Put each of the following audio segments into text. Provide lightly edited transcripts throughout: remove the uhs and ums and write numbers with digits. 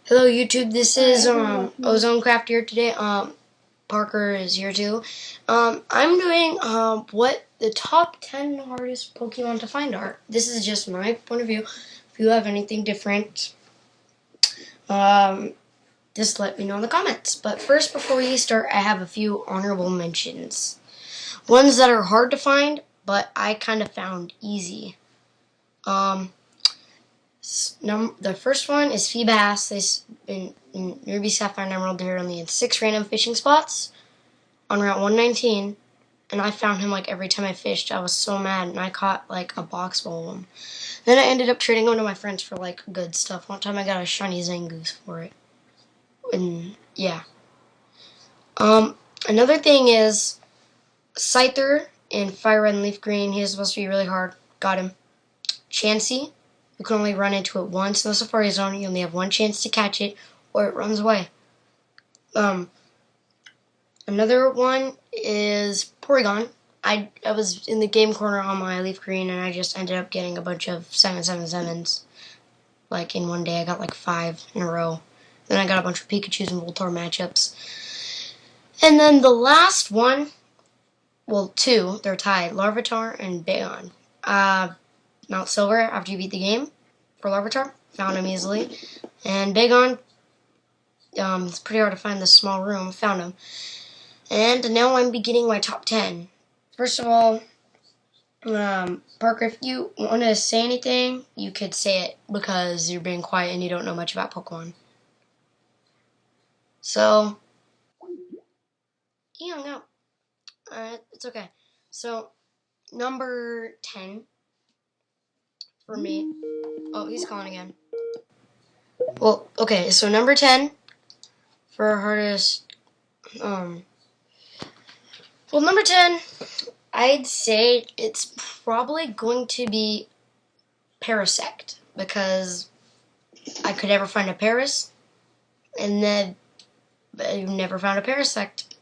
Hello YouTube, this is Ozone Craft here today. Parker is here too. I'm doing what the top 10 hardest Pokemon to find are. This is just my point of view. If you have anything different, just let me know in the comments. But first, before we start, I have a few honorable mentions. Ones that are hard to find, but I kind of found easy. The first one is Feebas. This in Ruby, Sapphire, and Emerald. They're only in 6 random fishing spots on Route 119, and I found him like every time I fished. I was so mad, and I caught like a box full of them. Then I ended up trading them to my friends for like good stuff. One time I got a shiny Zangoose for it, and yeah. Another thing is Scyther in Fire Red and Leaf Green. He was supposed to be really hard. Got him. Chansey. You can only run into it once in the Safari Zone. You only have one chance to catch it, or it runs away. Another one is Porygon. I was in the game corner on my Leaf Green, and I just ended up getting a bunch of 777s. Like, in one day, I got like 5 in a row. Then I got a bunch of Pikachus and Voltorb matchups. And then the last one, well, 2, they're tied, Larvitar and Bayon. Mount Silver, after you beat the game for Larvitar, found him easily. And Bagon, it's pretty hard to find this small room, found him. And now I'm beginning my top 10. First of all, Parker, if you want to say anything, you could say it because you're being quiet and you don't know much about Pokemon. So, he hung out. It's okay. So, number 10 for me. Oh, he's calling again. Well, okay, so number 10 for hardest, well, number 10, I'd say it's probably going to be Parasect, because I could never find a Paras, and then I never found a Parasect.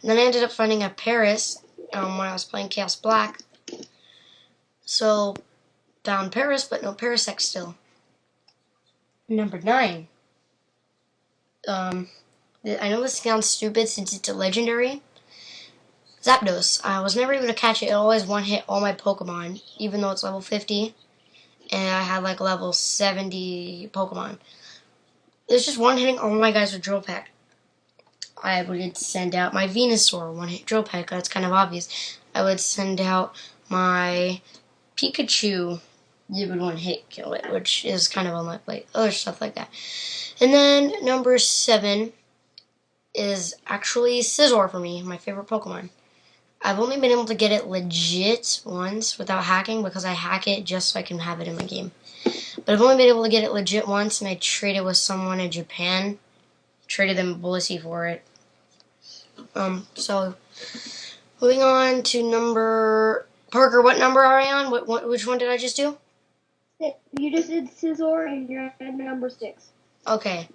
And then I ended up finding a Paras when I was playing Chaos Black. So, found Paras, but no Parasect still. Number 9. I know this sounds stupid since it's a legendary. Zapdos. I was never able to catch it. It always one-hit all my Pokemon, even though it's level 50. And I had like level 70 Pokemon. It's just one-hitting all my guys with Drill Peck. I would send out my Venusaur, one-hit Drill Peck. That's kind of obvious. I would send out my Pikachu. You would one-hit kill it, which is kind of unlikely. Other stuff like that. And then number 7 is actually Scizor for me, my favorite Pokemon. I've only been able to get it legit once without hacking, because I hack it just so I can have it in my game. But I've only been able to get it legit once, and I traded with someone in Japan. Traded them Blissey for it. So, moving on to number... Parker, what number are I on? Which one did I just do? You just did Scizor, and you're at number 6. Okay.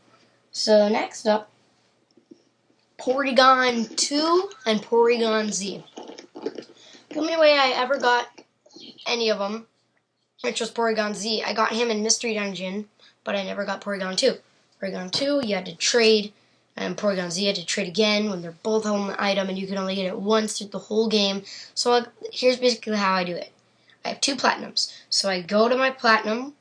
So, next up, Porygon 2 and Porygon Z. The only way I ever got any of them, which was Porygon Z, I got him in Mystery Dungeon, but I never got Porygon 2. Porygon 2, you had to trade, and Porygon Z you had to trade again when they're both on the item, and you could only get it once through the whole game. So here's basically how I do it. I have 2 Platinums. So I go to my Platinum,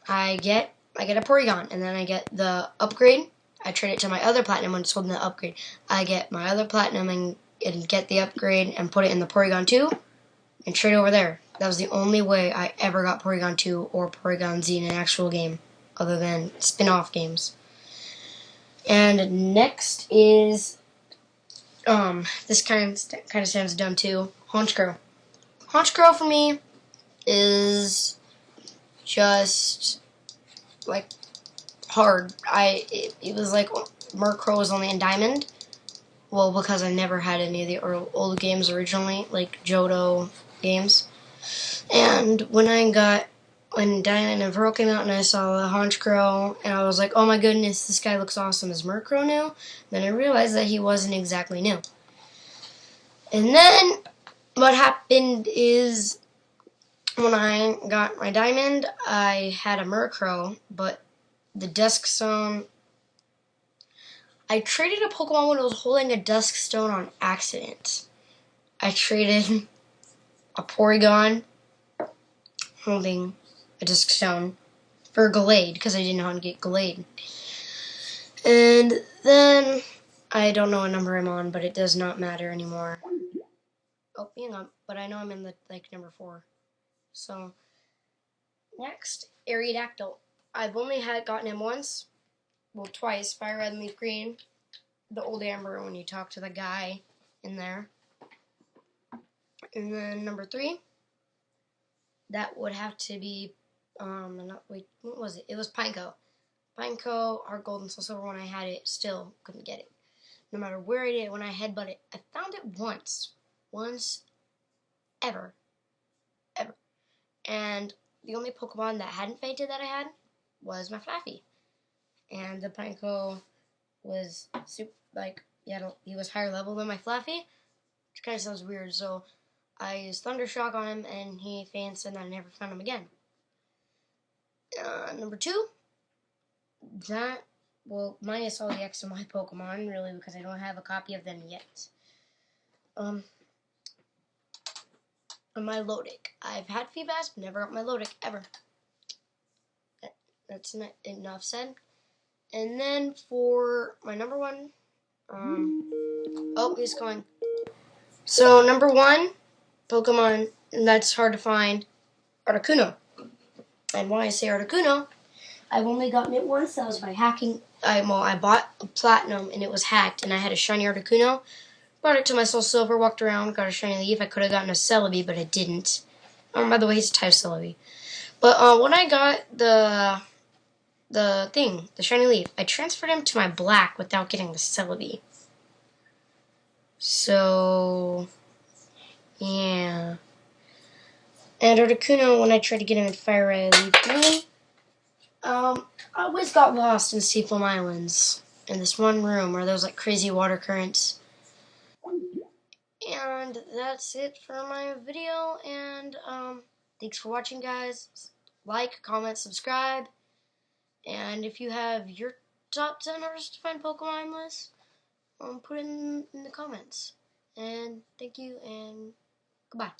I get a Porygon, and then I get the upgrade. I trade it to my other Platinum when it's holding the upgrade. I get my other Platinum and get the upgrade and put it in the Porygon 2 and trade over there. That was the only way I ever got Porygon 2 or Porygon Z in an actual game, other than spin-off games. And next is, this kind of sounds dumb too, Honchkrow. Honchkrow for me is just like hard. It was like Murkrow was only in Diamond. Well, because I never had any of the old games originally, like Johto games. And when Diamond and Pearl came out and I saw the Honchkrow, and I was like, oh my goodness, this guy looks awesome. Is Murkrow new? Then I realized that he wasn't exactly new. And then what happened is, when I got my Diamond, I had a Murkrow, but the Dusk Zone I traded a Pokemon when it was holding a Dusk Stone on accident. I traded a Porygon holding a Dusk Stone for Glade because I didn't know how to get Glade. And then I don't know what number I'm on, but it does not matter anymore. Oh, hang on, but I know I'm in the number 4. So next, Aerodactyl. I've only gotten him once, well twice, Fire Red and Leaf Green. The old Amber when you talk to the guy in there. And then number 3, that would have to be what was it? It was Pineco. Pineco, our gold and silver when I had it, still couldn't get it. No matter where I did it, when I headbutt it, I found it once, ever. And the only Pokemon that hadn't fainted that I had was my Flaffy. And the Pineco was he was higher level than my Flaffy, which kind of sounds weird. So I used Thunder Shock on him, and he faints, and I never found him again. Number 2, minus all the X and Y Pokemon, really, because I don't have a copy of them yet. My Lodic. I've had Feebas, never got my Lodic, ever. That's enough said. And then for my number 1, he's going. So number 1 Pokemon that's hard to find, Articuno. And why I say Articuno, I've only gotten it once. That was by hacking. I bought a Platinum and it was hacked, and I had a shiny Articuno. Brought it to my Soul Silver, walked around, got a shiny leaf. I could have gotten a Celebi, but I didn't. By the way, he's a type Celebi. But when I got the shiny leaf, I transferred him to my black without getting the Celebi. So, yeah. And Articuno, when I tried to get him in Fire Red Leaf Green, I always got lost in Seafoam Islands in this one room where there was crazy water currents. And that's it for my video, and thanks for watching, guys. Like, comment, subscribe, and if you have your top 10 hardest to find Pokemon list, put it in the comments. And thank you, and goodbye.